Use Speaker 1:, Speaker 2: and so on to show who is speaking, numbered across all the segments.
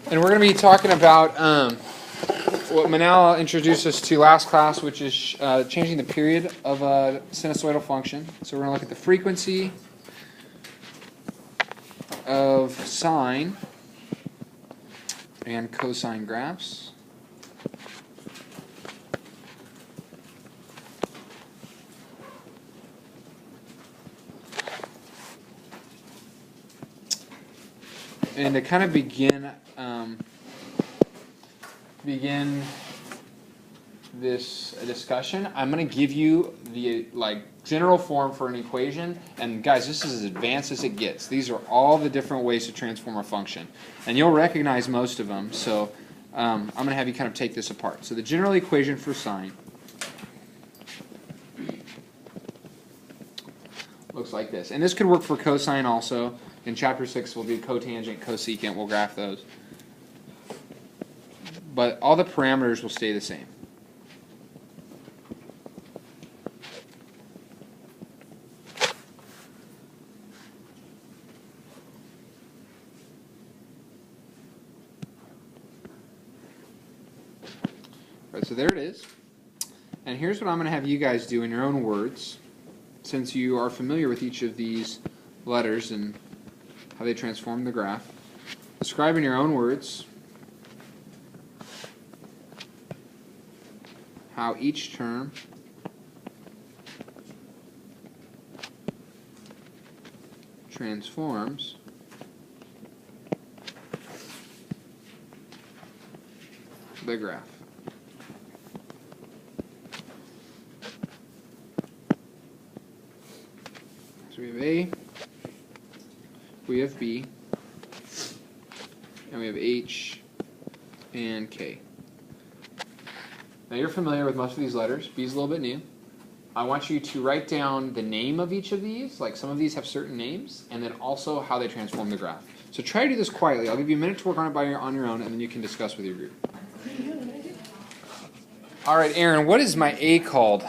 Speaker 1: And we're going to be talking about what Manal introduced us to last class, which is changing the period of a sinusoidal function. So we're going to look at the frequency of sine and cosine graphs. And to kind of begin this discussion, I'm going to give you the general form for an equation. And guys, this is as advanced as it gets. These are all the different ways to transform a function, and you'll recognize most of them. So I'm going to have you kind of take this apart. So the general equation for sine looks like this, and this could work for cosine also. In chapter 6, we'll do cotangent, cosecant. We'll graph those. But all the parameters will stay the same. All right, so there it is. And here's what I'm going to have you guys do in your own words, since you are familiar with each of these letters and how they transform the graph. Describe in your own words how each term transforms the graph. So we have A, we have B, and we have H and K. Now you're familiar with most of these letters. B is a little bit new. I want you to write down the name of each of these, like some of these have certain names, and then also how they transform the graph. So try to do this quietly. I'll give you a minute to work on it on your own, and then you can discuss with your group. All right, Aaron, what is my A called?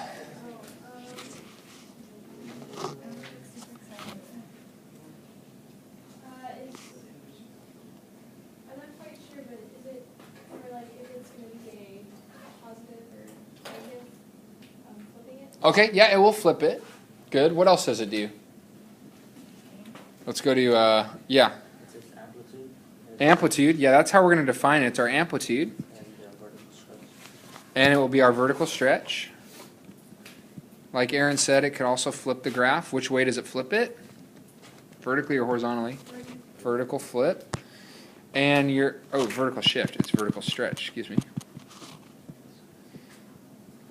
Speaker 1: Okay, yeah, it will flip it. Good. What else does it do? Let's go to, yeah. Amplitude. Yeah, that's how we're going to define it. It's our amplitude. And it will be our vertical stretch. Like Aaron said, it could also flip the graph. Which way does it flip it? Vertically or horizontally? Vertical flip. And vertical shift. It's vertical stretch, excuse me.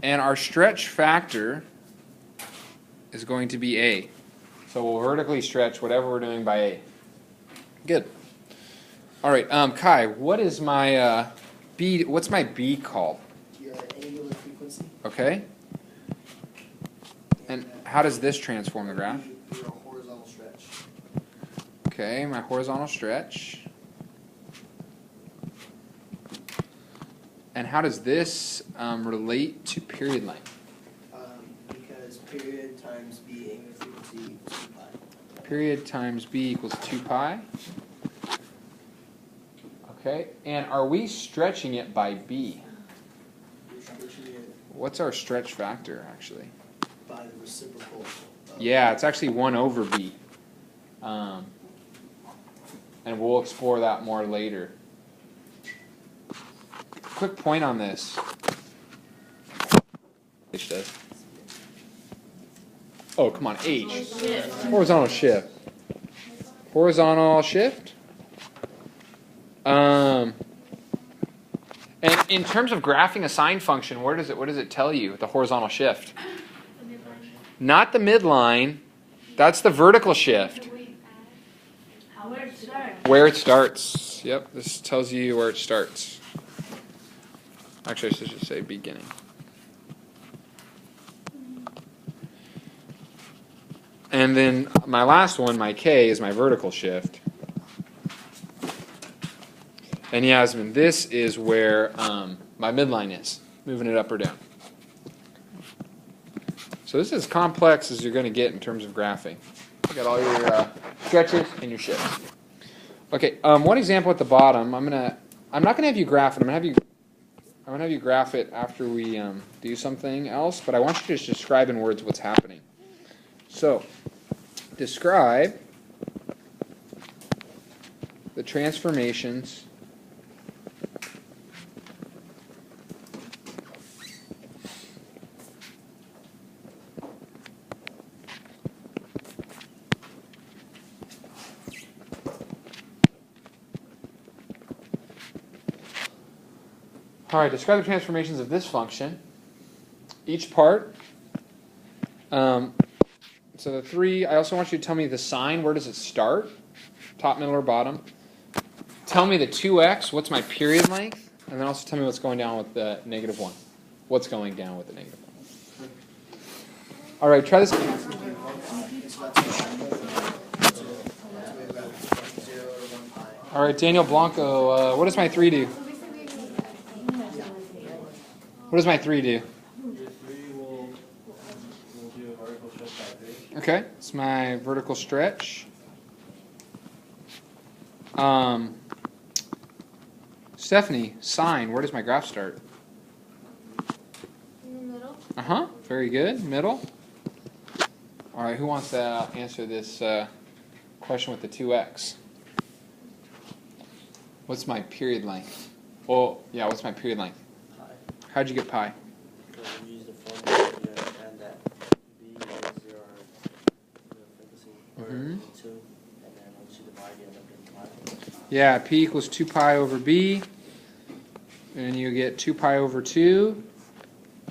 Speaker 1: And our stretch factor is going to be A. So we'll vertically stretch whatever we're doing by A. Good. All right, Kai, what is my B? What's my B called?
Speaker 2: Your angular frequency.
Speaker 1: Okay. And how does this transform the graph?
Speaker 2: Your horizontal stretch.
Speaker 1: Okay, my horizontal stretch. And how does this relate to period length?
Speaker 2: Because period times B angular frequency equals 2 pi.
Speaker 1: Period times B equals 2 pi. Okay, and are we stretching it by B?
Speaker 2: You're stretching it
Speaker 1: What's our stretch factor, actually?
Speaker 2: by the reciprocal.
Speaker 1: Yeah, it's actually 1 over B. And we'll explore that more later. Quick point on this. H does. Oh, come on, H. Horizontal shift. Horizontal shift. And in terms of graphing a sine function, what does it tell you, the horizontal shift? Not the midline. That's the vertical shift.
Speaker 3: Where it starts.
Speaker 1: Where it starts. Yep, this tells you where it starts. Actually, I should just say beginning. And then my last one, my K, is my vertical shift. And Yasmin, this is where my midline is, moving it up or down. So this is as complex as you're going to get in terms of graphing. You got all your stretches and your shifts. Okay, one example at the bottom, I'm going to I'm not gonna have you graph it. I'm gonna have you graph it after we do something else. But I want you to just describe in words what's happening. So, describe the transformations All right, describe the transformations of this function. Each part. So the 3, I also want you to tell me the sign. Where does it start? Top, middle, or bottom? Tell me the 2x. What's my period length? And then also tell me what's going down with the -1. What's going down with the -1? All right, try this.
Speaker 2: It's about 2 0 to 1 pi.
Speaker 1: All right, Daniel Blanco, what does my 3 do? What does my 3 do?
Speaker 4: Your 3 will do a vertical stretch by 3.
Speaker 1: Okay, it's my vertical stretch. Stephanie, sine, where does my graph start?
Speaker 3: In the middle.
Speaker 1: Uh-huh, very good, middle. All right, who wants to answer this question with the 2x? What's my period length? Oh, yeah, what's my period length?
Speaker 4: Pi.
Speaker 1: How'd you get pi?
Speaker 4: Because we use the formula here and that b is your frequency or 2, and then once you divide, you end up getting pi.
Speaker 1: Yeah, p equals 2 pi over b, and you get 2 pi over 2.